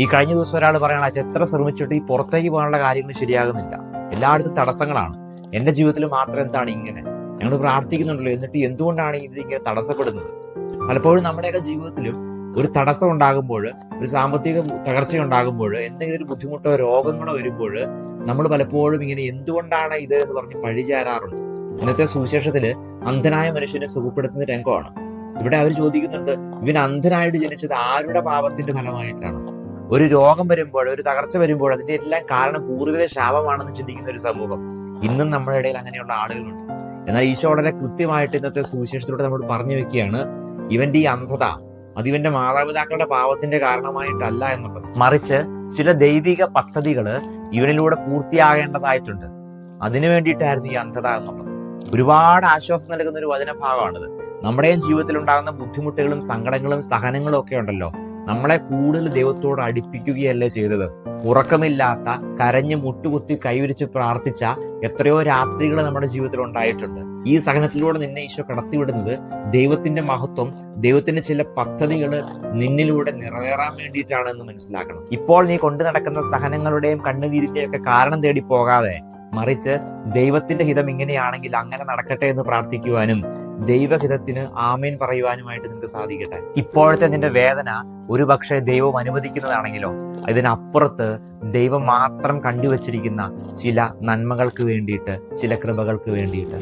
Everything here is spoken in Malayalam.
ഈ കഴിഞ്ഞ ദിവസം ഒരാൾ പറയണ എത്ര ശ്രമിച്ചിട്ട് ഈ പുറത്തേക്ക് പോകാനുള്ള കാര്യങ്ങൾ ശരിയാകുന്നില്ല, എല്ലായിടത്തും തടസ്സങ്ങളാണ്, എന്റെ ജീവിതത്തിൽ മാത്രം എന്താണ് ഇങ്ങനെ, ഞങ്ങൾ പ്രാർത്ഥിക്കുന്നുണ്ടല്ലോ, എന്നിട്ട് എന്തുകൊണ്ടാണ് ഇതിങ്ങനെ തടസ്സപ്പെടുന്നത്? പലപ്പോഴും നമ്മുടെയൊക്കെ ജീവിതത്തിലും ഒരു തടസ്സം ഉണ്ടാകുമ്പോൾ, ഒരു സാമ്പത്തിക തകർച്ച ഉണ്ടാകുമ്പോൾ, എന്തെങ്കിലും ഒരു ബുദ്ധിമുട്ടോ രോഗങ്ങളോ വരുമ്പോൾ നമ്മൾ പലപ്പോഴും ഇങ്ങനെ എന്തുകൊണ്ടാണ് ഇത് എന്ന് പറഞ്ഞ് പഴിചാരാറുണ്ട്. ഇന്നത്തെ സുവിശേഷത്തില് അന്ധനായ മനുഷ്യനെ സുഖപ്പെടുത്തുന്ന രംഗമാണ്. ഇവിടെ അവർ ചോദിക്കുന്നുണ്ട്, ഇവൻ അന്ധനായിട്ട് ജനിച്ചത് ആരുടെ പാപത്തിന്റെ ഫലമായിട്ടാണ്? ഒരു രോഗം വരുമ്പോൾ, ഒരു തകർച്ച വരുമ്പോൾ അതിന്റെ എല്ലാം കാരണം പൂർവിക ശാപമാണെന്ന് ചിന്തിക്കുന്ന ഒരു സമൂഹം ഇന്നും നമ്മുടെ ഇടയിൽ അങ്ങനെയുള്ള ആളുകളുണ്ട്. എന്നാൽ ഈശോ വളരെ കൃത്യമായിട്ട് ഇന്നത്തെ സുവിശേഷത്തിലൂടെ നമ്മൾ പറഞ്ഞു വെക്കുകയാണ്, ഇവന്റെ ഈ അന്ധത അത് ഇവന്റെ മാതാപിതാക്കളുടെ പാപത്തിന്റെ കാരണമായിട്ടല്ല എന്നുള്ളത്, മറിച്ച് ചില ദൈവിക പദ്ധതികള് ഇവനിലൂടെ പൂർത്തിയാകേണ്ടതായിട്ടുണ്ട്. അതിനു വേണ്ടിയിട്ടായിരുന്നു ഈ അന്ധത എന്നുള്ളത്. ഒരുപാട് ആശ്വാസം നൽകുന്ന ഒരു വചനഭാഗമാണിത്. നമ്മുടെയും ജീവിതത്തിൽ ഉണ്ടാകുന്ന ബുദ്ധിമുട്ടുകളും സങ്കടങ്ങളും സഹനങ്ങളും ഒക്കെ ഉണ്ടല്ലോ, നമ്മളെ കൂടുതൽ ദൈവത്തോട് അടുപ്പിക്കുകയല്ലേ ചെയ്തത്. ഉറക്കമില്ലാത്ത, കരഞ്ഞ് മുട്ടുകുത്തി കൈവിരിച്ച് പ്രാർത്ഥിച്ച എത്രയോ രാത്രികൾ നമ്മുടെ ജീവിതത്തിൽ ഉണ്ടായിട്ടുണ്ട്. ഈ സഹനത്തിലൂടെ നിന്നെ ഈശോ കടത്തിവിടുന്നത് ദൈവത്തിന്റെ മഹത്വം, ദൈവത്തിന്റെ ചില പദ്ധതികൾ നിന്നിലൂടെ നിറവേറാൻ വേണ്ടിയിട്ടാണെന്ന് മനസ്സിലാക്കണം. ഇപ്പോൾ നീ കൊണ്ടു നടക്കുന്ന സഹനങ്ങളുടെയും കണ്ണുനീരിന്റെയും ഒക്കെ കാരണം തേടി പോകാതെ, മറിച്ച് ദൈവത്തിന്റെ ഹിതം ഇങ്ങനെയാണെങ്കിൽ അങ്ങനെ നടക്കട്ടെ എന്ന് പ്രാർത്ഥിക്കുവാനും ദൈവഹിതത്തിന് ആമേൻ പറയുവാനുമായിട്ട് നിനക്ക് സാധിക്കട്ടെ. ഇപ്പോഴത്തെ നിന്റെ വേദന ഒരു പക്ഷേ ദൈവം അനുവദിക്കുന്നതാണെങ്കിലോ, ഇതിനപ്പുറത്ത് ദൈവം മാത്രം കണ്ടുവച്ചിരിക്കുന്ന ചില നന്മകൾക്ക് വേണ്ടിയിട്ട്, ചില കൃപകൾക്ക് വേണ്ടിയിട്ട്